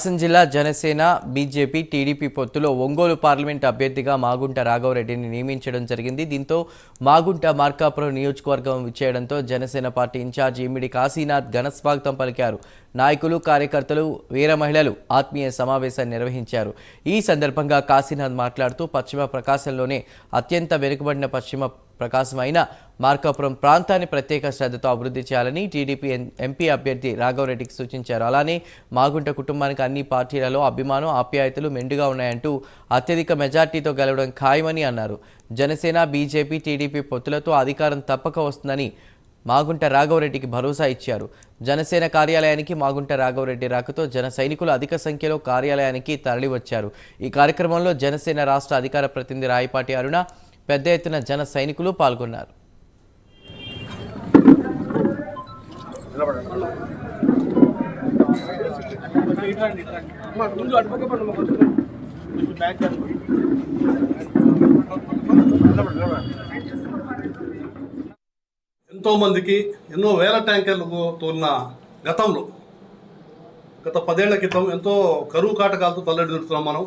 ప్రకాశం జిల్లా Janasena BJP TDP పొత్తులో Ongole parliament అభ్యర్థిగా మాగుంట రాఘవరెడ్డిని నియమించడం జరిగింది. దీంతో మాగుంట మార్కాపురం నియోజకవర్గం విచ్చేయడంతో జనసేన పార్టీ ఇన్ఛార్జి ఇమిడి కాశీనాథ్ ఘన స్వాగతం పలికారు. నాయకులు, కార్యకర్తలు, వీర మహిళలు ఆత్మీయ సమావేశాన్ని నిర్వహించారు. ఈ సందర్భంగా కాశీనాథ్ మాట్లాడుతూ పశ్చిమ ప్రకాశంలోనే అత్యంత వెనుకబడిన పశ్చిమ ప్రకాశం అయిన మార్కాపురం ప్రాంతాన్ని ప్రత్యేక శ్రద్ధతో అభివృద్ధి చేయాలని టీడీపీ ఎంపీ అభ్యర్థి రాఘవరెడ్డికి సూచించారు. అలానే మాగుంట కుటుంబానికి అన్ని పార్టీలలో అభిమానం, ఆప్యాయతలు మెండుగా ఉన్నాయంటూ అత్యధిక మెజార్టీతో గెలవడం ఖాయమని అన్నారు. జనసేన, బీజేపీ, టీడీపీ పొత్తులతో అధికారం తప్పక వస్తుందని మాగుంట రాఘవరెడ్డికి భరోసా ఇచ్చారు. జనసేన కార్యాలయానికి మాగుంట రాఘవరెడ్డి రాకతో జన సైనికులు అధిక సంఖ్యలో కార్యాలయానికి తరలివచ్చారు. ఈ కార్యక్రమంలో జనసేన రాష్ట్ర అధికార ప్రతినిధి రాయపాటి అరుణ, పెద్ద ఎత్తున జన సైనికులు పాల్గొన్నారు. ఎంతో మందికి ఎన్నో వేల ట్యాంకర్లు తోలిన గతంలో గత 10 ఏళ్ల క్రితం ఎంతో కరువు కాటకాలతో తల్లడిస్తున్నాం. మనం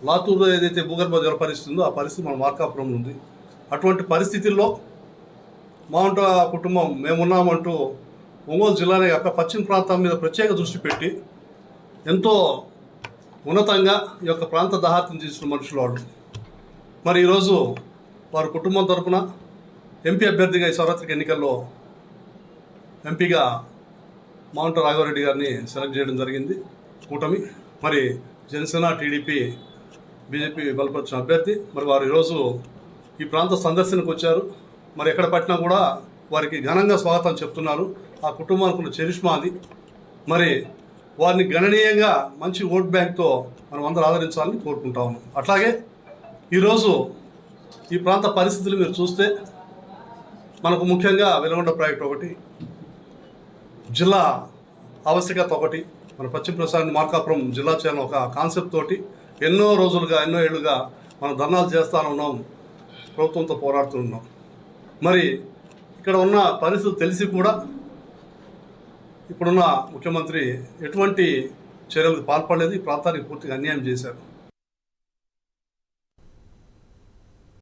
లాతూరులో ఏదైతే భూగర్భ జల పరిస్థితి ఉందో ఆ పరిస్థితి మన మార్కాపురంలో ఉంది. అటువంటి పరిస్థితుల్లో మాగుంట కుటుంబం మేమున్నామంటూ ఒంగోలు జిల్లానే కాక పశ్చిమ ప్రాంతం మీద ప్రత్యేక దృష్టి పెట్టి ఎంతో ఉన్నతంగా ఈ యొక్క ప్రాంత దహాత్యం చేసిన మనుషులు వాళ్ళు. మరి ఈరోజు వారి కుటుంబం తరఫున ఎంపీ అభ్యర్థిగా ఈ సార్వత్రిక ఎన్నికల్లో ఎంపీగా మాగుంట రాఘవరెడ్డి గారిని సెలెక్ట్ చేయడం జరిగింది కూటమి. మరి జనసేన, టీడీపీ, బీజేపీ బలపరిచిన అభ్యర్థి. మరి వారు ఈరోజు ఈ ప్రాంత సందర్శనకు వచ్చారు. మరి ఎక్కడ పట్టినా కూడా వారికి ఘనంగా స్వాగతం చెప్తున్నారు. ఆ కుటుంబానికి ఉన్న చరిష్మా అది. మరి వారిని గణనీయంగా మంచి ఓట్ బ్యాంక్తో మనం అందరూ ఆదరించాలని కోరుకుంటా ఉన్నాం. అట్లాగే ఈరోజు ఈ ప్రాంత పరిస్థితులు మీరు చూస్తే మనకు ముఖ్యంగా వెలుగొండ ప్రాజెక్ట్ ఒకటి, జిల్లా ఆవశ్యకత ఒకటి, మన పశ్చిమ ప్రసాద్ మార్కాపురం జిల్లా చేయాలని ఒక కాన్సెప్ట్ తోటి ఎన్నో రోజులుగా, ఎన్నో ఏళ్ళుగా మనం ధర్నాలు చేస్తూ ఉన్నాం, ప్రభుత్వంతో పోరాడుతున్నాం. మరి ఇక్కడ ఉన్న పరిస్థితులు తెలిసి కూడా ఇప్పుడున్న ముఖ్యమంత్రి ఎటువంటి చర్యలకు పాల్పడలేదు. ఈ ప్రాంతానికి పూర్తిగా అన్యాయం చేశారు.